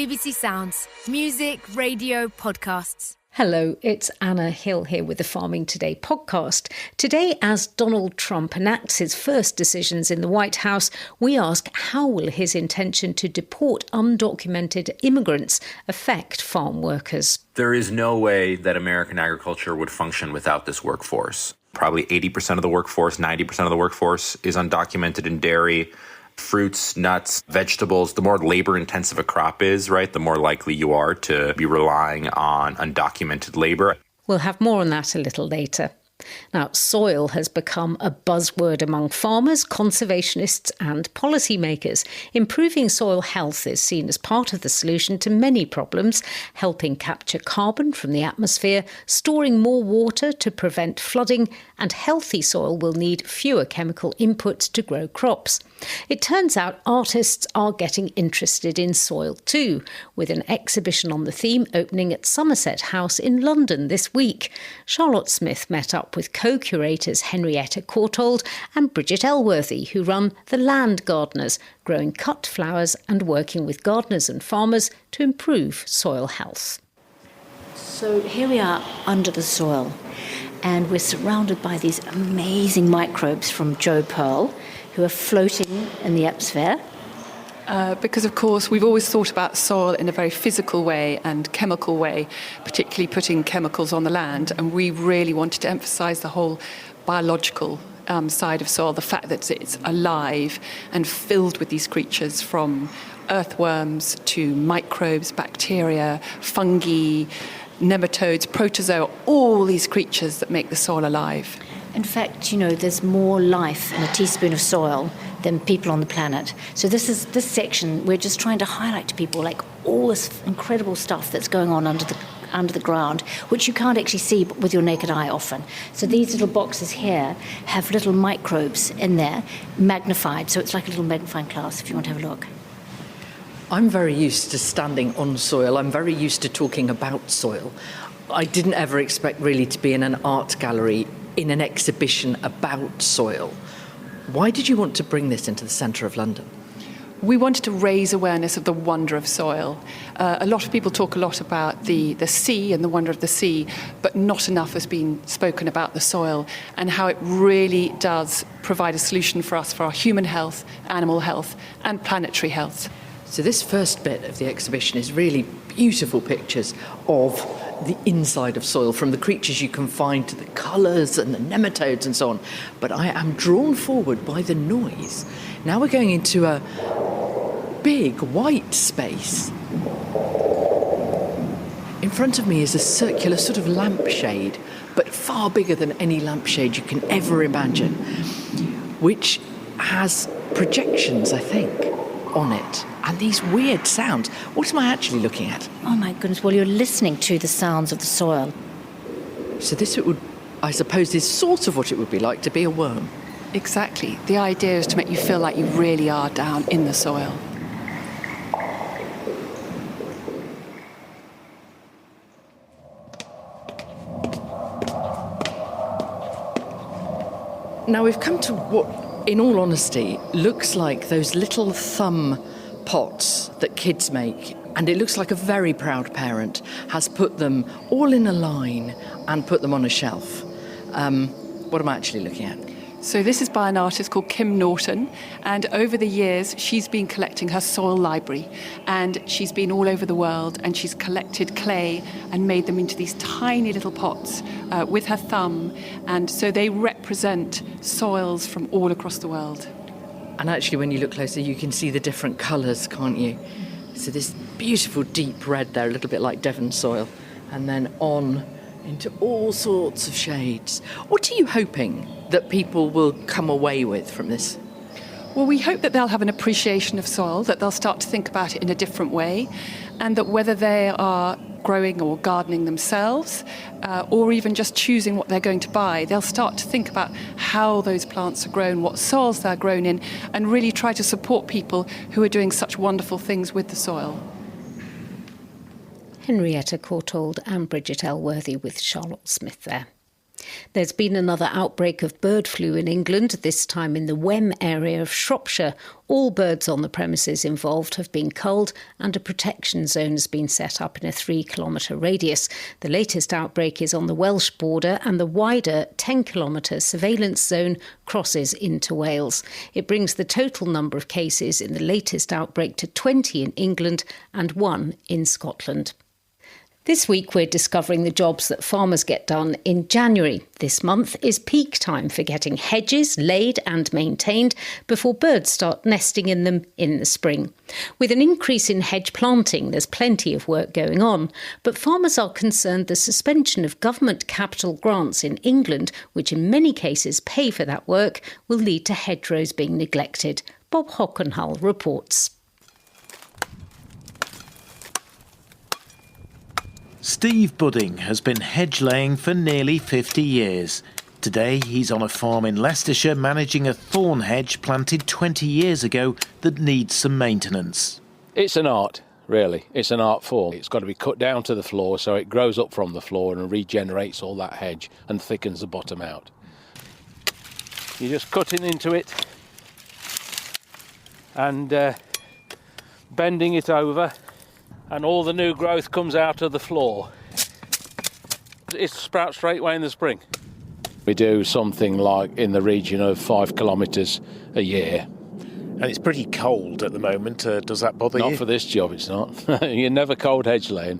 BBC Sounds. Music, radio, podcasts. Hello, it's Anna Hill here with the Farming Today podcast. Today, as Donald Trump enacts his first decisions in the White House, we ask how will his intention to deport undocumented immigrants affect farm workers? There is no way that American agriculture would function without this workforce. Probably 80% of the workforce, 90% of the workforce is undocumented in dairy. Fruits, nuts, vegetables, the more labor-intensive a crop is, right, the more likely you are to be relying on undocumented labor. We'll have more on that a little later. Now, soil has become a buzzword among farmers, conservationists and policymakers. Improving soil health is seen as part of the solution to many problems, helping capture carbon from the atmosphere, storing more water to prevent flooding, and healthy soil will need fewer chemical inputs to grow crops. It turns out artists are getting interested in soil too, with an exhibition on the theme opening at Somerset House in London this week. Charlotte Smith met up with co-curators Henrietta Courtauld and Bridget Elworthy, who run The Land Gardeners, growing cut flowers and working with gardeners and farmers to improve soil health. So here we are under the soil, and we're surrounded by these amazing microbes from Joe Pearl, who are floating in the atmosphere. Because, of course, we've always thought about soil in a very physical way and chemical way, particularly putting chemicals on the land. And we really wanted to emphasise the whole biological side of soil, the fact that it's alive and filled with these creatures, from earthworms to microbes, bacteria, fungi, nematodes, protozoa, all these creatures that make the soil alive. In fact, you know, there's more life in a teaspoon of soil than people on the planet. So this section, we're just trying to highlight to people like all this incredible stuff that's going on under the ground, which you can't actually see with your naked eye often. So these little boxes here have little microbes in there, magnified. So it's like a little magnifying glass if you want to have a look. I'm very used to standing on soil. I'm very used to talking about soil. I didn't ever expect really to be in an art gallery in an exhibition about soil. Why did you want to bring this into the centre of London? We wanted to raise awareness of the wonder of soil. A lot of people talk a lot about the sea and the wonder of the sea, but not enough has been spoken about the soil and how it really does provide a solution for us for our human health, animal health and planetary health. So this first bit of the exhibition is really beautiful pictures of the inside of soil, from the creatures you can find to the colours and the nematodes and so on. But I am drawn forward by the noise. Now we're going into a big white space. In front of me is a circular sort of lampshade, but far bigger than any lampshade you can ever imagine, which has projections, I think, on it, and these weird sounds. What am I actually looking at? Oh my goodness, well, you're listening to the sounds of the soil. So this, it would, I suppose, is sort of what it would be like to be a worm. Exactly. The idea is to make you feel like you really are down in the soil. Now we've come to what, in all honesty, looks like those little thumb pots that kids make, and it looks like a very proud parent has put them all in a line and put them on a shelf. What am I actually looking at? So this is by an artist called Kim Norton, and over the years she's been collecting her soil library, and she's been all over the world, and she's collected clay and made them into these tiny little pots with her thumb, and so they represent soils from all across the world. And actually, when you look closer, you can see the different colours, can't you? So this beautiful deep red there, a little bit like Devon soil, and then on into all sorts of shades. What are you hoping that people will come away with from this? Well, we hope that they'll have an appreciation of soil, that they'll start to think about it in a different way, and that whether they are growing or gardening themselves, or even just choosing what they're going to buy, they'll start to think about how those plants are grown, what soils they're grown in, and really try to support people who are doing such wonderful things with the soil. Henrietta Courtauld and Bridget Elworthy with Charlotte Smith there. There's been another outbreak of bird flu in England, this time in the Wem area of Shropshire. All birds on the premises involved have been culled and a protection zone has been set up in a 3-kilometre radius. The latest outbreak is on the Welsh border and the wider 10-kilometre surveillance zone crosses into Wales. It brings the total number of cases in the latest outbreak to 20 in England and 1 in Scotland. This week we're discovering the jobs that farmers get done in January. This month is peak time for getting hedges laid and maintained before birds start nesting in them in the spring. With an increase in hedge planting, there's plenty of work going on, but farmers are concerned the suspension of government capital grants in England, which in many cases pay for that work, will lead to hedgerows being neglected. Bob Hockenhull reports. Steve Budding has been hedge laying for nearly 50 years. Today he's on a farm in Leicestershire managing a thorn hedge planted 20 years ago that needs some maintenance. It's an art, really. It's an art form. It's got to be cut down to the floor so it grows up from the floor and regenerates all that hedge and thickens the bottom out. You're just cutting into it and bending it over, and all the new growth comes out of the floor. It sprouts straight away in the spring. We do something like in the region of 5 kilometres a year. And it's pretty cold at the moment. Does that bother you? Not for this job, it's not. You're never cold hedge laying.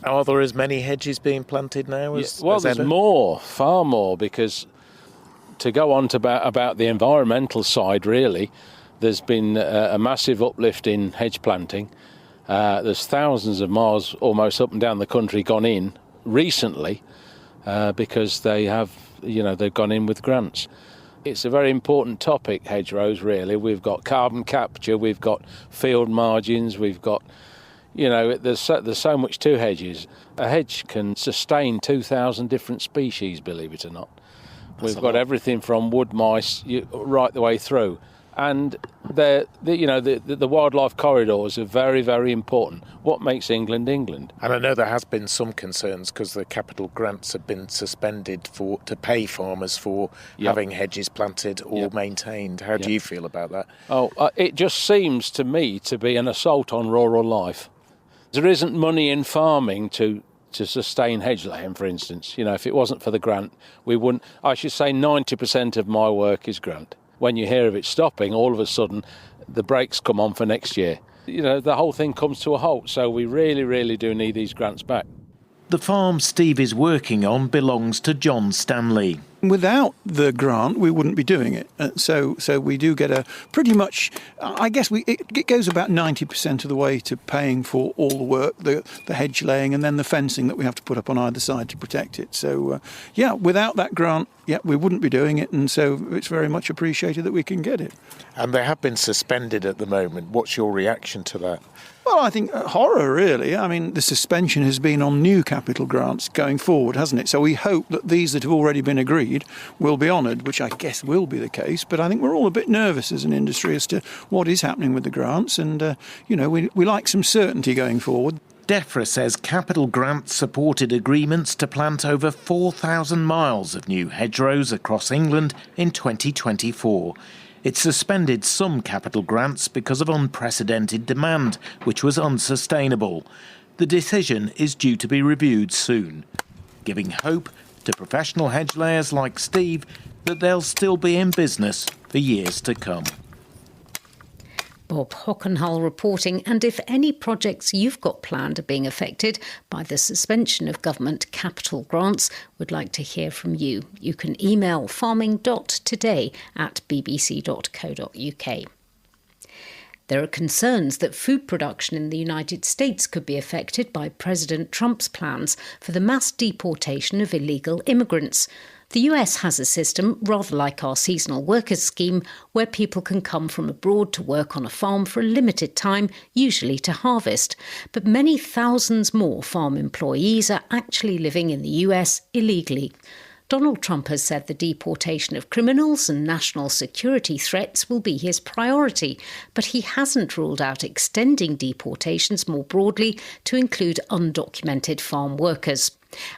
Are there as many hedges being planted now as there's ever? more, far more, because to go on to about the environmental side, really, there's been a massive uplift in hedge planting. There's thousands of miles almost up and down the country gone in recently because they have, they've gone in with grants. It's a very important topic, hedgerows, really. We've got carbon capture, we've got field margins, we've got, there's so much to hedges. A hedge can sustain 2,000 different species, believe it or not. We've got everything from wood mice right the way through. And the wildlife corridors are very, very important. What makes England England? And I know there has been some concerns because the capital grants have been suspended to pay farmers for having hedges planted or maintained. How do you feel about that? It just seems to me to be an assault on rural life. There isn't money in farming to sustain hedge laying, for instance. If it wasn't for the grant, we wouldn't. I should say 90% of my work is grant. When you hear of it stopping, all of a sudden the brakes come on for next year. The whole thing comes to a halt, so we really, really do need these grants back. The farm Steve is working on belongs to John Stanley. Without the grant, we wouldn't be doing it. So we do get a pretty much, I guess it goes about 90% of the way to paying for all the work, the hedge laying and then the fencing that we have to put up on either side to protect it. So, without that grant, we wouldn't be doing it. And so it's very much appreciated that we can get it. And they have been suspended at the moment. What's your reaction to that? Well, I think horror, really. I mean, the suspension has been on new capital grants going forward, hasn't it? So we hope that these that have already been agreed will be honoured, which I guess will be the case. But I think we're all a bit nervous as an industry as to what is happening with the grants. And, we like some certainty going forward. DEFRA says capital grants supported agreements to plant over 4,000 miles of new hedgerows across England in 2024. It suspended some capital grants because of unprecedented demand, which was unsustainable. The decision is due to be reviewed soon, giving hope to professional hedge layers like Steve that they'll still be in business for years to come. Bob Hockenhull reporting, and if any projects you've got planned are being affected by the suspension of government capital grants, we'd like to hear from you. You can email farming.today@bbc.co.uk. There are concerns that food production in the United States could be affected by President Trump's plans for the mass deportation of illegal immigrants. The US has a system, rather like our seasonal workers scheme, where people can come from abroad to work on a farm for a limited time, usually to harvest. But many thousands more farm employees are actually living in the US illegally. Donald Trump has said the deportation of criminals and national security threats will be his priority, but he hasn't ruled out extending deportations more broadly to include undocumented farm workers.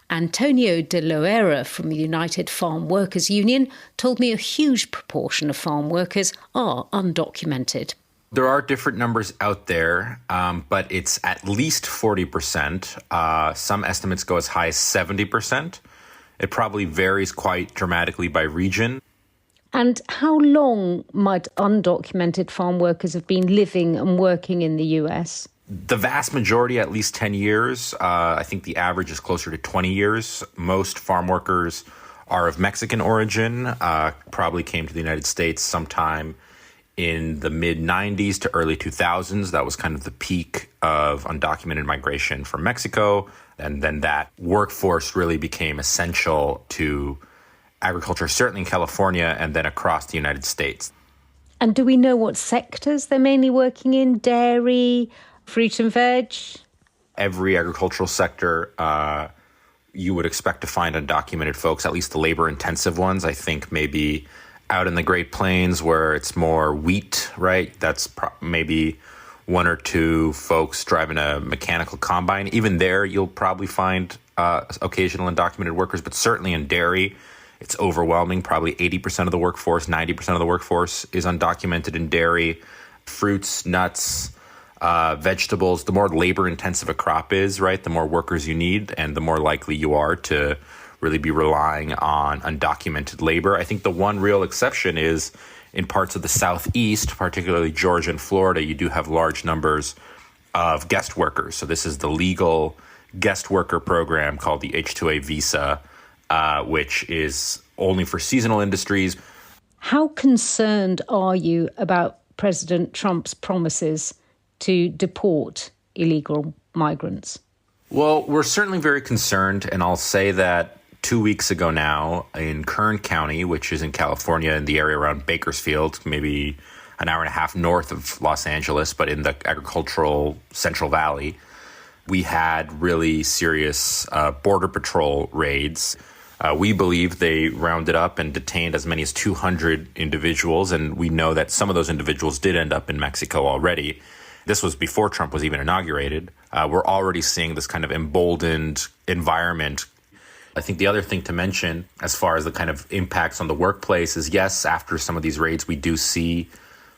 Antonio de Loera from the United Farm Workers Union told me a huge proportion of farm workers are undocumented. There are different numbers out there, but it's at least 40%. Some estimates go as high as 70%. It probably varies quite dramatically by region. And how long might undocumented farm workers have been living and working in the US? The vast majority, at least 10 years. I think the average is closer to 20 years. Most farm workers are of Mexican origin, probably came to the United States sometime in the mid-90s to early 2000s. That was kind of the peak of undocumented migration from Mexico. And then that workforce really became essential to agriculture, certainly in California and then across the United States. And do we know what sectors they're mainly working in? Dairy, fruit and veg? Every agricultural sector, you would expect to find undocumented folks, at least the labor-intensive ones. I think maybe out in the Great Plains where it's more wheat, right? That's maybe one or two folks driving a mechanical combine. Even there, you'll probably find occasional undocumented workers, but certainly in dairy, it's overwhelming. Probably 80% of the workforce, 90% of the workforce is undocumented in dairy. Fruits, nuts, vegetables, the more labor-intensive a crop is, right, the more workers you need and the more likely you are to really be relying on undocumented labor. I think the one real exception is in parts of the Southeast, particularly Georgia and Florida, you do have large numbers of guest workers. So this is the legal guest worker program called the H-2A visa, which is only for seasonal industries. How concerned are you about President Trump's promises to deport illegal migrants? Well, we're certainly very concerned, and I'll say that 2 weeks ago now in Kern County, which is in California in the area around Bakersfield, maybe an hour and a half north of Los Angeles, but in the agricultural Central Valley, we had really serious Border Patrol raids. We believe they rounded up and detained as many as 200 individuals, and we know that some of those individuals did end up in Mexico already. This was before Trump was even inaugurated. We're already seeing this kind of emboldened environment. I think the other thing to mention as far as the kind of impacts on the workplace is, yes, after some of these raids, we do see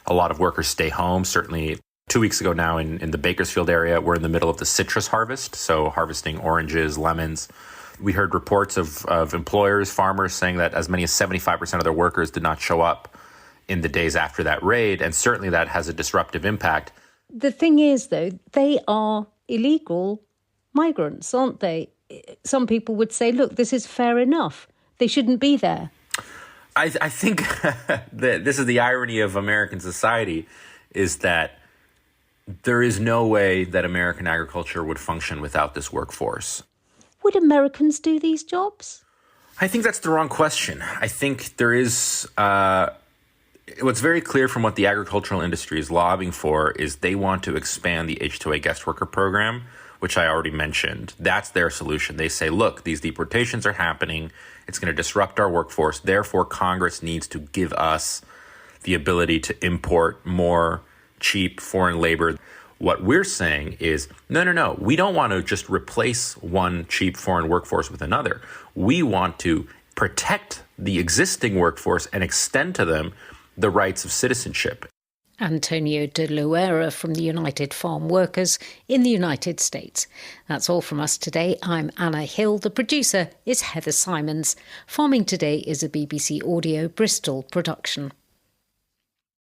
a lot of workers stay home. Certainly 2 weeks ago now in the Bakersfield area, we're in the middle of the citrus harvest, so harvesting oranges, lemons. We heard reports of employers, farmers saying that as many as 75% of their workers did not show up in the days after that raid, and certainly that has a disruptive impact. The thing is, though, they are illegal migrants, aren't they? Some people would say, look, this is fair enough. They shouldn't be there. I think that this is the irony of American society, is that there is no way that American agriculture would function without this workforce. Would Americans do these jobs? I think that's the wrong question. I think there is... what's very clear from what the agricultural industry is lobbying for is they want to expand the H-2A guest worker program, which I already mentioned. That's their solution. They say, look, these deportations are happening. It's going to disrupt our workforce. Therefore, Congress needs to give us the ability to import more cheap foreign labor. What we're saying is, no. We don't want to just replace one cheap foreign workforce with another. We want to protect the existing workforce and extend to them the rights of citizenship. Antonio de Loera from the United Farm Workers in the United States. That's all from us today. I'm Anna Hill. The producer is Heather Simons. Farming Today is a BBC Audio Bristol production.